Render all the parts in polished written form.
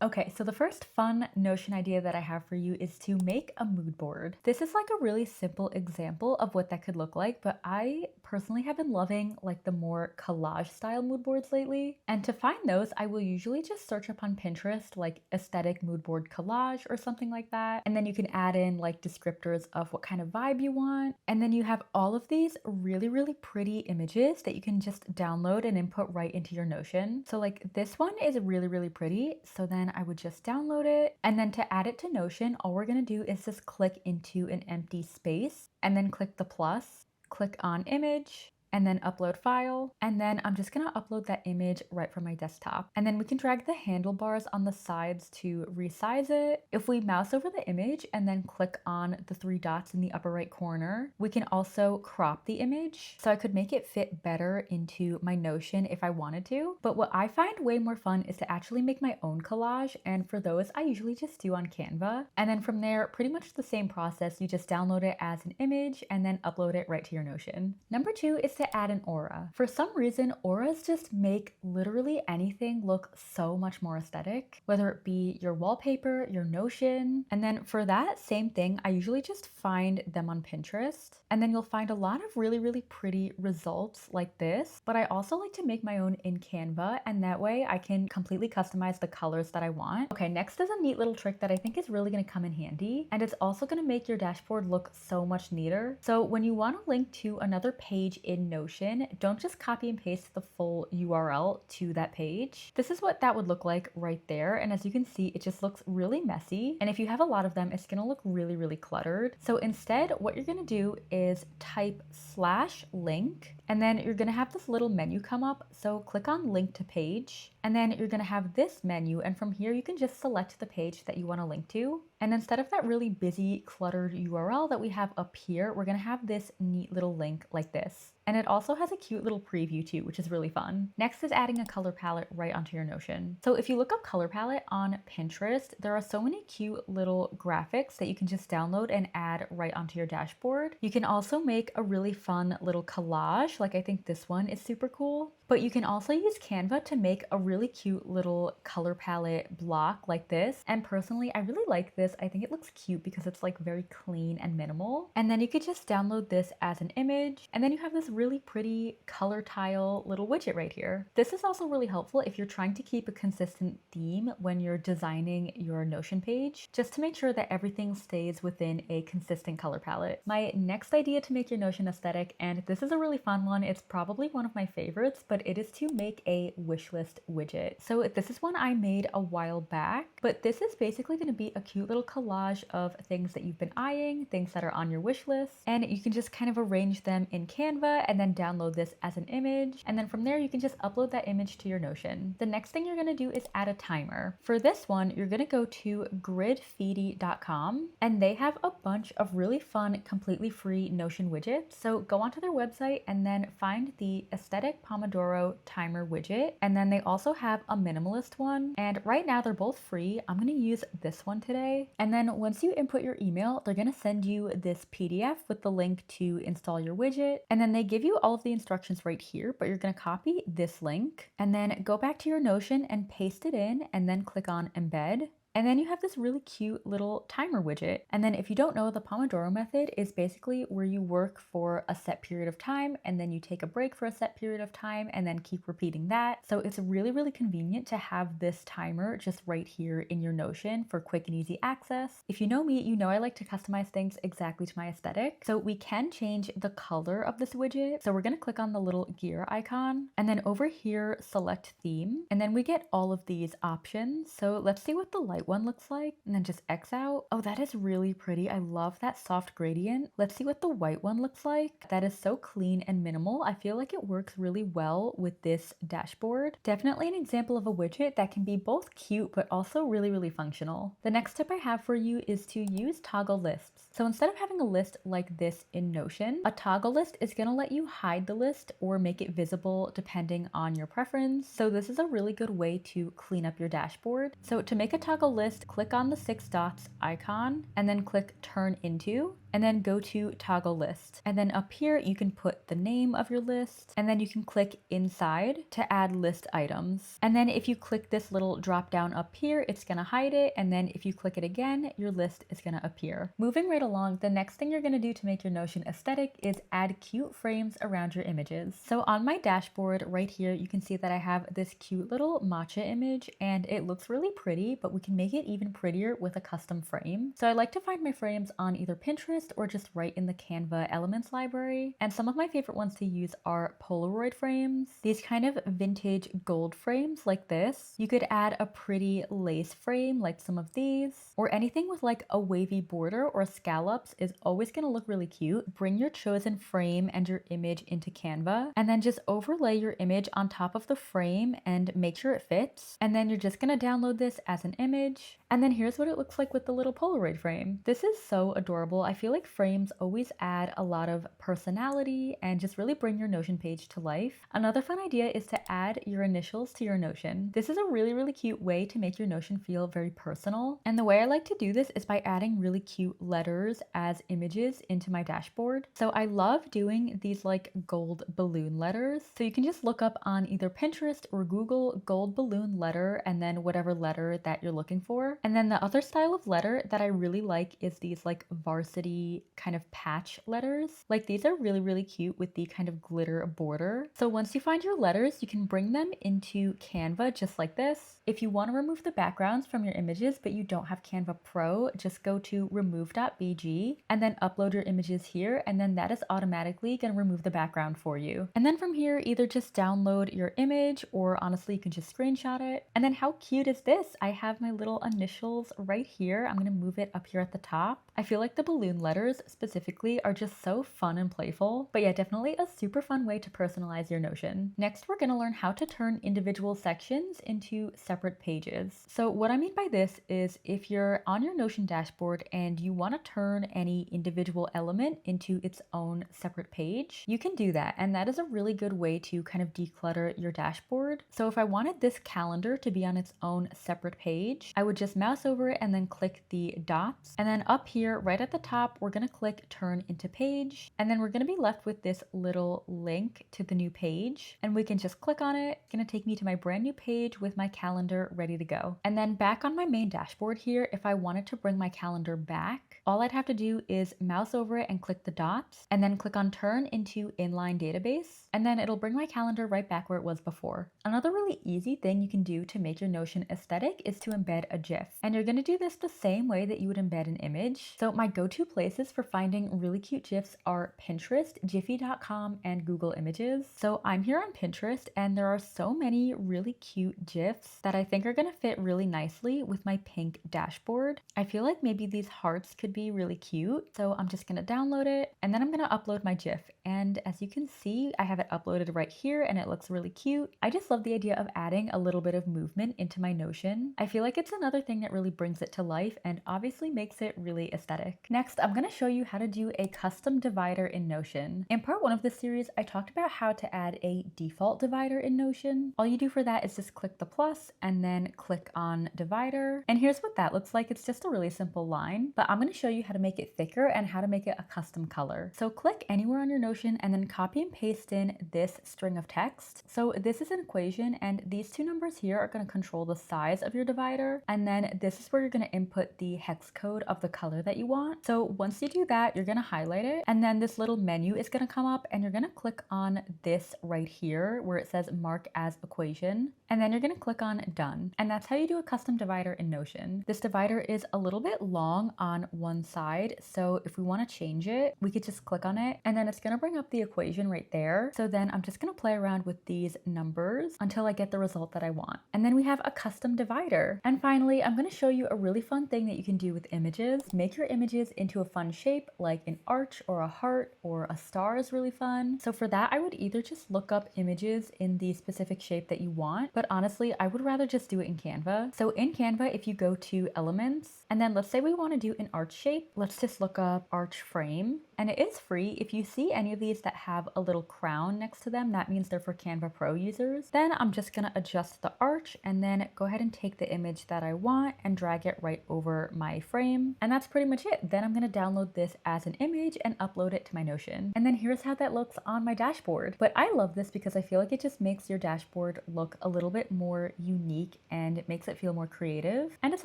Okay, so the first fun Notion idea that I have for you is to make a mood board. This is like a really simple example of what that could look like, but I personally have been loving like the more collage style mood boards lately. And to find those, I will usually just search up on Pinterest like aesthetic mood board collage or something like that. And then you can add in like descriptors of what kind of vibe you want. And then you have all of these really, really pretty images that you can just download and input right into your Notion. So like this one is really, really pretty. So then I would just download it. And then to add it to Notion, all we're gonna do is just click into an empty space and then click the plus, click on image, and then upload file. And then I'm just gonna upload that image right from my desktop. And then we can drag the handlebars on the sides to resize it. If we mouse over the image and then click on the three dots in the upper right corner, we can also crop the image. So I could make it fit better into my Notion if I wanted to. But what I find way more fun is to actually make my own collage. And for those, I usually just do on Canva. And then from there, pretty much the same process. You just download it as an image and then upload it right to your Notion. Number two is to add an aura. For some reason, auras just make literally anything look so much more aesthetic, whether it be your wallpaper, your Notion. And then for that same thing, I usually just find them on Pinterest. And then you'll find a lot of really, really pretty results like this. But I also like to make my own in Canva, and that way I can completely customize the colors that I want. Okay, next is a neat little trick that I think is really gonna come in handy. And it's also gonna make your dashboard look so much neater. So when you wanna link to another page in Notion, don't just copy and paste the full URL to that page. This is what that would look like right there. And as you can see, it just looks really messy. And if you have a lot of them, it's gonna look really, really cluttered. So instead, what you're gonna do is type /link, and then you're gonna have this little menu come up. So click on link to page, and then you're gonna have this menu. And from here, you can just select the page that you wanna link to. And instead of that really busy, cluttered URL that we have up here, we're gonna have this neat little link like this. And it also has a cute little preview too, which is really fun. Next is adding a color palette right onto your Notion. So if you look up color palette on Pinterest, there are so many cute little graphics that you can just download and add right onto your dashboard. You can also make a really fun little collage, like I think this one is super cool. But you can also use Canva to make a really cute little color palette block like this. And personally, I really like this. I think it looks cute because it's like very clean and minimal. And then you could just download this as an image. And then you have this really pretty color tile little widget right here. This is also really helpful if you're trying to keep a consistent theme when you're designing your Notion page, just to make sure that everything stays within a consistent color palette. My next idea to make your Notion aesthetic, and this is a really fun one, it's probably one of my favorites, but it is to make a wishlist widget. So this is one I made a while back, but this is basically going to be a cute little collage of things that you've been eyeing, things that are on your wish list, and you can just kind of arrange them in Canva and then download this as an image. And then from there, you can just upload that image to your Notion. The next thing you're going to do is add a timer. For this one, you're going to go to gridfeedy.com, and they have a bunch of really fun, completely free Notion widgets. So go onto their website and then find the aesthetic Pomodoro timer widget. And then they also have a minimalist one. And right now they're both free. I'm going to use this one today. And then once you input your email, they're going to send you this PDF with the link to install your widget. And then they give you all of the instructions right here, but you're going to copy this link and then go back to your Notion and paste it in and then click on embed. And then you have this really cute little timer widget. And then if you don't know, the Pomodoro method is basically where you work for a set period of time and then you take a break for a set period of time and then keep repeating that. So it's really, really convenient to have this timer just right here in your Notion for quick and easy access. If you know me, you know I like to customize things exactly to my aesthetic. So we can change the color of this widget. So we're gonna click on the little gear icon and then over here, select theme. And then we get all of these options. So let's see what the light one looks like, and then just X out. Oh, that is really pretty. I love that soft gradient. Let's see what the white one looks like. That is so clean and minimal. I feel like it works really well with this dashboard. Definitely an example of a widget that can be both cute but also really, really functional. The next tip I have for you is to use toggle lists. So instead of having a list like this in Notion, a toggle list is going to let you hide the list or make it visible depending on your preference. So this is a really good way to clean up your dashboard. So to make a toggle list, click on the 6 dots icon and then click turn into. and then go to toggle list. And then up here, you can put the name of your list, and then you can click inside to add list items. And then if you click this little drop down up here, it's gonna hide it. And then if you click it again, your list is gonna appear. Moving right along, the next thing you're gonna do to make your Notion aesthetic is add cute frames around your images. So on my dashboard right here, you can see that I have this cute little matcha image and it looks really pretty, but we can make it even prettier with a custom frame. So I like to find my frames on either Pinterest or just right in the Canva Elements library. And some of my favorite ones to use are Polaroid frames, these kind of vintage gold frames like this. You could add a pretty lace frame like some of these, or anything with like a wavy border or scallops is always going to look really cute. Bring your chosen frame and your image into Canva, and then just overlay your image on top of the frame and make sure it fits. And then you're just going to download this as an image. And then here's what it looks like with the little Polaroid frame. This is so adorable. I feel like frames always add a lot of personality and just really bring your Notion page to life. Another fun idea is to add your initials to your Notion. This is a really cute way to make your Notion feel very personal. And the way I like to do this is by adding really cute letters as images into my dashboard. So I love doing these like gold balloon letters. So you can just look up on either Pinterest or Google gold balloon letter and then whatever letter that you're looking for. And then the other style of letter that I really like is these like varsity kind of patch letters. Like these are really cute with the kind of glitter border. So once you find your letters, you can bring them into Canva just like this. If you want to remove the backgrounds from your images, but you don't have Canva Pro, just go to remove.bg and then upload your images here. And then that is automatically going to remove the background for you. And then from here, either just download your image or honestly, you can just screenshot it. And then how cute is this? I have my little initials right here. I'm going to move it up here at the top. I feel like the balloon letters specifically are just so fun and playful, but yeah, definitely a super fun way to personalize your Notion. Next, we're going to learn how to turn individual sections into separate pages. So what I mean by this is if you're on your Notion dashboard and you want to turn any individual element into its own separate page, you can do that. And that is a really good way to kind of declutter your dashboard. So if I wanted this calendar to be on its own separate page, I would just mouse over it and then click the dots. And then up here, right at the top, we're going to click turn into page. And then we're going to be left with this little link to the new page. And we can just click on it. It's going to take me to my brand new page with my calendar ready to go. And then back on my main dashboard here, if I wanted to bring my calendar back, all I'd have to do is mouse over it and click the dots and then click on turn into inline database. And then it'll bring my calendar right back where it was before. Another really easy thing you can do to make your Notion aesthetic is to embed a GIF. And you're going to do this the same way that you would embed an image. So my go-to places for finding really cute GIFs are Pinterest, Giphy.com, and Google Images. So I'm here on Pinterest and there are so many really cute GIFs that I think are going to fit really nicely with my pink dashboard. I feel like maybe these hearts could be really cute. So I'm just going to download it and then I'm going to upload my GIF. And as you can see, I have it uploaded right here and it looks really cute. I just love the idea of adding a little bit of movement into my Notion. I feel like it's another thing that really brings it to life and obviously makes it really aesthetic. Next, I'm going to show you how to do a custom divider in Notion. In part 1 of this series, I talked about how to add a default divider in Notion. All you do for that is just click the plus and then click on divider. And here's what that looks like. It's just a really simple line, but I'm going to show you how to make it thicker and how to make it a custom color. So click anywhere on your Notion and then copy and paste in this string of text. So this is an equation and these two numbers here are going to control the size of your divider. And then this is where you're going to input the hex code of the color that you want. So once you do that, you're going to highlight it and then this little menu is going to come up and you're going to click on this right here where it says mark as equation. And then you're going to click on done. And that's how you do a custom divider in Notion. This divider is a little bit long on one side. So if we want to change it, we could just click on it and then it's going to bring up the equation right there. So then I'm just going to play around with these numbers until I get the result that I want. And then we have a custom divider. And finally, I'm going to show you a really fun thing that you can do with images. Make your images into a fun shape like an arch or a heart or a star is really fun. So for that, I would either just look up images in the specific shape that you want, but honestly, I would rather just do it in Canva. So in Canva, if you go to elements, and then let's say we want to do an arch shape, let's just look up arch frame. And it is free. If you see any of these that have a little crown next to them, that means they're for Canva Pro users. Then I'm just gonna adjust the arch and then go ahead and take the image that I want and drag it right over my frame. And that's pretty much it. Then I'm gonna download this as an image and upload it to my Notion. And then here's how that looks on my dashboard. But I love this because I feel like it just makes your dashboard look a little bit more unique and it makes it feel more creative. And it's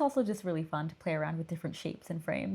also just really fun to play around with different shapes and frames.